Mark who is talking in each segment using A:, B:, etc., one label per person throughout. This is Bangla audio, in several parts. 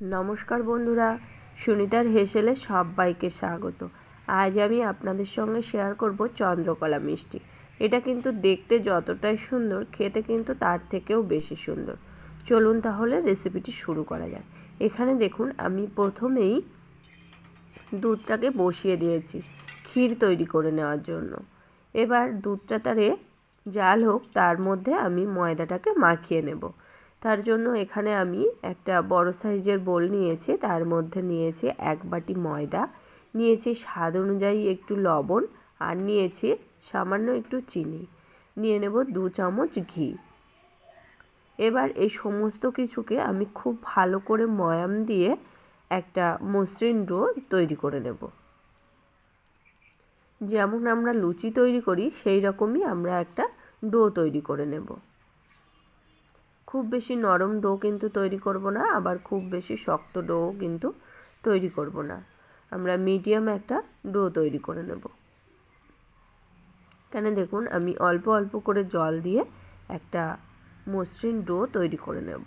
A: নমস্কার বন্ধুরা, সুনিতার হেসেলে সবাইকে স্বাগত। আজ আমি আপনাদের সঙ্গে শেয়ার করব চন্দ্রকলা মিষ্টি। এটা কিন্তু দেখতে যতটাই সুন্দর, খেতে কিন্তু তার থেকেও বেশি সুন্দর। চলুন তাহলে রেসিপিটি শুরু করা যাক। এখানে দেখুন আমি প্রথমেই দুধটাকে বসিয়ে দিয়েছি ক্ষীর তৈরি করে নেওয়ার জন্য। এবার দুধটা তারে জাল হোক, তার মধ্যে আমি ময়দাটাকে মাখিয়ে নেব। তার জন্য এখানে আমি একটা বড় সাইজের বোল নিয়েছি, তার মধ্যে নিয়েছি 1 বাটি ময়দা, নিয়েছি স্বাদ অনুযায়ী একটু লবণ, আর নিয়েছি সামান্য একটু চিনি, নিয়ে নেব 2 চামচ ঘি। এবার এই সমস্ত কিছুকে আমি খুব ভালো করে ময়াম দিয়ে একটা মসৃণ ডো তৈরি করে নেব। যেমন আমরা লুচি তৈরি করি সেই রকমই আমরা একটা ডো তৈরি করে নেব। খুব বেশি নরম ডো কিন্তু তৈরি করব না, আবার খুব বেশি শক্ত ডো কিন্তু তৈরি করব না। আমরা মিডিয়াম একটা ডো তৈরি করে নেব। কেন দেখুন আমি অল্প অল্প করে জল দিয়ে একটা মসৃণ ডো তৈরি করে নেব।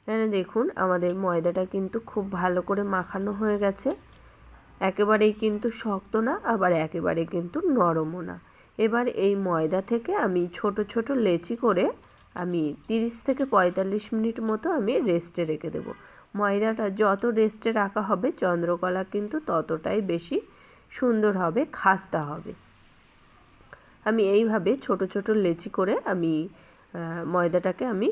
A: এখানে দেখুন আমাদের ময়দাটা কিন্তু খুব ভালো করে মাখানো হয়ে গেছে। একেবারেই কিন্তু শক্ত না, আবার একেবারে কিন্তু নরমও না। এবার এই ময়দা থেকে আমি ছোট ছোট লেচি করে আমি 30 থেকে 45 মিনিট মতো আমি রেস্টে রেখে দেব। ময়দাটা যত রেস্টে রাখা হবে চন্দ্রকলা কিন্তু ততটাই বেশি সুন্দর হবে, খাস্তা হবে। আমি এইভাবে ছোট ছোট লেচি করে আমি ময়দাটাকে আমি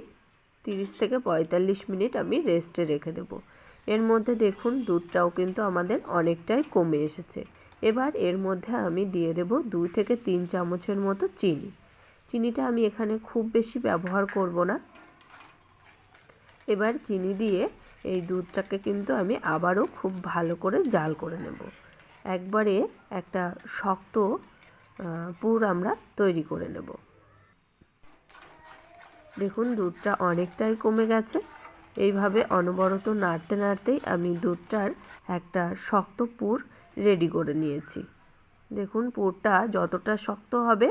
A: 30 থেকে 45 মিনিট আমি রেস্টে রেখে দেব। এর মধ্যে দেখুন দুধটাও কিন্তু আমাদের অনেকটাই কমে এসেছে। এবার এর মধ্যে আমি দিয়ে দেব 2 থেকে 3 চামচের মতো চিনি। চিনিটা আমি এখানে খুব বেশি ব্যবহার করব না। এবার চিনি দিয়ে এই দুধটাকে কিন্তু আমি আবারও খুব ভালো করে জাল করে নেব। একবারে একটা শক্ত পুর আমরা তৈরি করে নেব। দেখুন দুধটা অনেকটাই কমে গেছে। এইভাবে অনবরত নাড়তে নাড়তেই আমি দুধটার একটা শক্ত পুর রেডি করে নিয়েছি। দেখুন পুরটা যতটা শক্ত হবে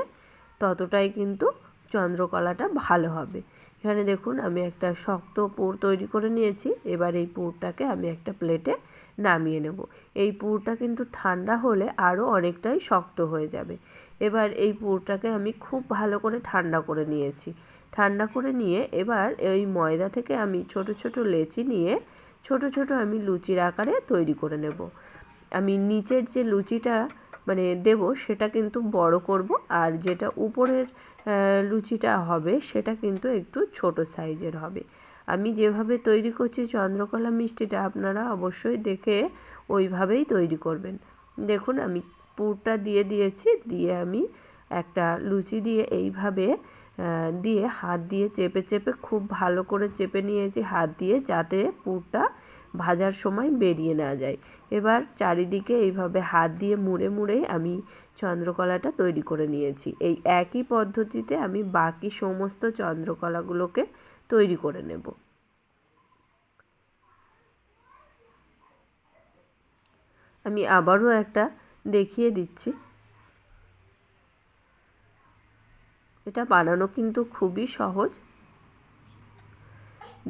A: ততটাই কিন্তু চন্দ্রকলাটা ভালো হবে। এখানে দেখুন আমি একটা শক্ত পুর তৈরি করে নিয়েছি। এবার এই পুরটাকে আমি একটা প্লেটে নামিয়ে নেব। এই পুরটা কিন্তু ঠান্ডা হলে আরও অনেকটাই শক্ত হয়ে যাবে। এবার এই পুরটাকে আমি খুব ভালো করে ঠান্ডা করে নিয়েছি। ঠান্ডা করে নিয়ে এবার এই ময়দা থেকে আমি ছোট ছোট লেচি নিয়ে ছোট ছোট আমি লুচির আকারে তৈরি করে নেব। আমি নিচের যে লুচিটা দেব সেটা কিন্তু বড় করব, আর যেটা উপরের লুচিটা হবে সেটা কিন্তু একটু ছোট সাইজের হবে। আমি যেভাবে তৈরি করছি চন্দ্রকলা মিষ্টিটা আপনারা অবশ্যই দেখে ওইভাবেই তৈরি করবেন। দেখুন আমি পুরটা দিয়ে দিয়েছি, দিয়ে আমি একটা লুচি দিয়ে এইভাবে দিয়ে হাত দিয়ে চেপে চেপে খুব ভালো করে চেপে নিয়েছি হাত দিয়ে, যাতে পুরটা ভাজার সময় বেরিয়ে না যায়। এবার চারিদিকে এইভাবে হাত দিয়ে মুড়ে মুড়ে আমি চন্দ্রকলাটা তৈরি করে নিয়েছি। এই একই পদ্ধতিতে আমি বাকি সমস্ত চন্দ্রকলাগুলোকে তৈরি করে নেব। আমি আবারও একটা দেখিয়ে দিচ্ছি। এটা বানানো কিন্তু খুবই সহজ।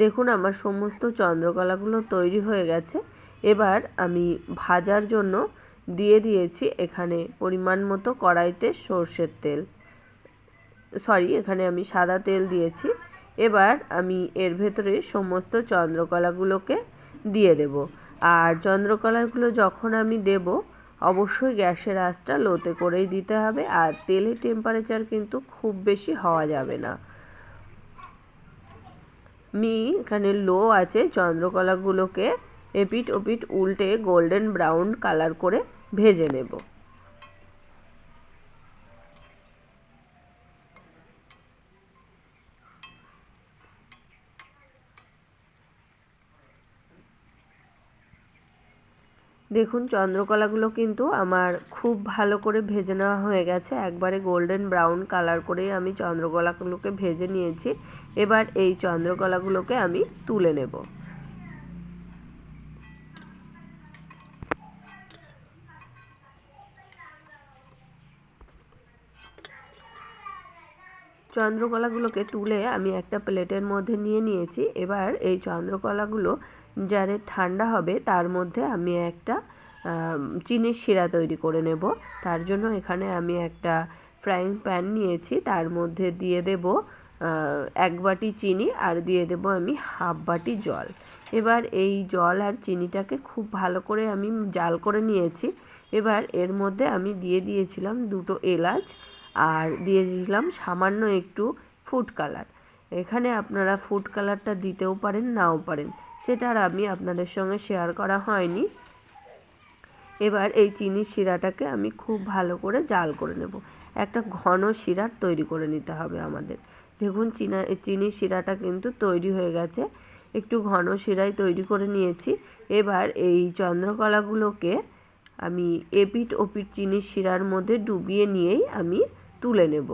A: দেখুন আমার সমস্ত চন্দ্রকলাগুলো তৈরি হয়ে গেছে। এবার আমি ভাজার জন্য দিয়ে দিয়েছি এখানে পরিমাণ মতো কড়াইতে সর্ষের তেল, এখানে আমি সাদা তেল দিয়েছি। এবার আমি এর ভেতরে সমস্ত চন্দ্রকলাগুলোকে দিয়ে দেব। আর চন্দ্রকলাগুলো যখন আমি দেব অবশ্যই গ্যাসের আঁচটা লোতে করেই দিতে হবে, আর তেলের টেম্পারেচার কিন্তু খুব বেশি হওয়া যাবে না। আমি এখানে লো আছে চন্দ্রকলাগুলোকে এপিট ওপিট উল্টে গোল্ডেন ব্রাউন কালার করে ভেজে নেব। দেখুন চন্দ্রকলাগুলো কিন্তু আমার খুব ভালো করে ভেজে নেওয়া হয়ে গেছে। একবারে গোল্ডেন ব্রাউন কালার করেই আমি চন্দ্রকলাগুলোকে ভেজে নিয়েছি। এবার এই চন্দ্রকলাগুলোকে আমি তুলে নেব। চন্দ্রকলাগুলোকে তুলে আমি একটা প্লেটের মধ্যে নিয়ে নিয়েছি। এবার এই চন্দ্রকলাগুলো যারে ঠান্ডা হবে তার মধ্যে আমি একটা চিনির শিরা তৈরি করে নেব। তার জন্য এখানে আমি একটা ফ্রাইং প্যান নিয়েছি, তার মধ্যে দিয়ে দেব 1 বাটি চিনি আর দিয়ে দেব আমি 1/2 বাটি জল। এবার এই জল আর চিনিটাকে খুব ভালো করে আমি জাল করে নিয়েছি। এবার এর মধ্যে আমি দিয়ে দিয়েছিলাম 2টো এলাচ আর দিয়ে দিয়েছিলাম সামান্য একটু ফুড কালার। এখানে আপনারা ফুড কালারটা দিতেও পারেন, নাও পারেন, সেটা আর আমি আপনাদের সঙ্গে শেয়ার করা হয়নি। এবার এই চিনির শিরাটাকে আমি খুব ভালো করে জাল করে নেব। একটা ঘন শিরা তৈরি করে নিতে হবে আমাদের। দেখুন চিনির শিরাটা কিন্তু তৈরি হয়ে গেছে, একটু ঘন শিরাই তৈরি করে নিয়েছি। এবার এই চন্দ্রকলাগুলোকে আমি এপিঠ ওপিঠ চিনির শিরার মধ্যে ডুবিয়ে নিয়েই আমি তুলে নেব।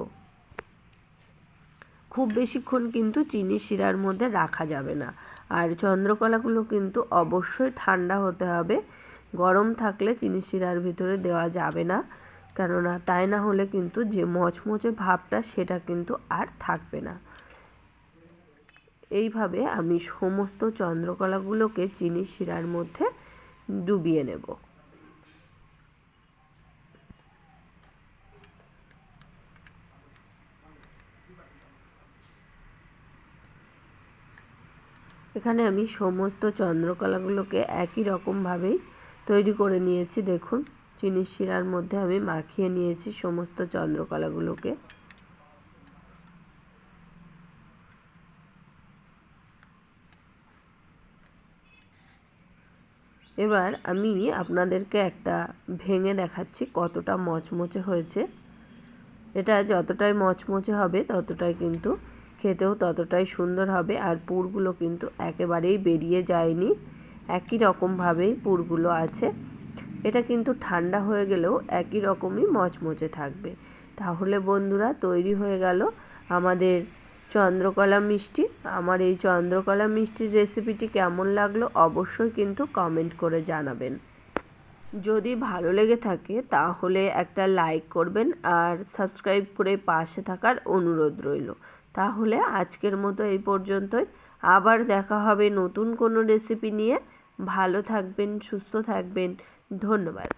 A: খুব বেশিক্ষণ কিন্তু চিনির শিরার মধ্যে রাখা যাবে না। আর চন্দ্রকলাগুলো কিন্তু অবশ্যই ঠান্ডা হতে হবে। গরম থাকলে চিনির শিরার ভিতরে দেওয়া যাবে না, কেননা তাই না হলে কিন্তু যে মচমচে ভাবটা সেটা কিন্তু আর থাকবে না। এইভাবে আমি সমস্ত চন্দ্রকলাগুলোকে চিনির শিরার মধ্যে ডুবিয়ে নেব। এখানে আমি সমস্ত চন্দ্রকলাগুলোকে একই রকমভাবেই তৈরি করে নিয়েছি। দেখুন চিনির শিরার মধ্যে আমি মাখিয়ে নিয়েছি সমস্ত চন্দ্রকলাগুলোকে। এবার আমি আপনাদেরকে একটা ভেঙে দেখাচ্ছি কতটা মচমচে হয়েছে। এটা যতটাই মচমচে হবে ততটাই কিন্তু খেতেও ততটাই সুন্দর হবে। আর পুরগুলো কিন্তু একেবারেই বেরিয়ে যায়নি, একই রকমভাবেই পুরগুলো আছে। এটা কিন্তু ঠান্ডা হয়ে গেলেও একই রকমই মচমচে থাকবে। তাহলে বন্ধুরা তৈরি হয়ে গেল আমাদের চন্দ্রকলা মিষ্টি। আমার এই চন্দ্রকলা মিষ্টির রেসিপিটি কেমন লাগলো অবশ্যই কিন্তু কমেন্ট করে জানাবেন। যদি ভালো লেগে থাকে তাহলে একটা লাইক করবেন আর সাবস্ক্রাইব করে পাশে থাকার অনুরোধ রইল। তাহলে আজকের মতো এই পর্যন্তই। আবার দেখা হবে নতুন কোনো রেসিপি নিয়ে। ভালো থাকবেন, সুস্থ থাকবেন। ধন্যবাদ।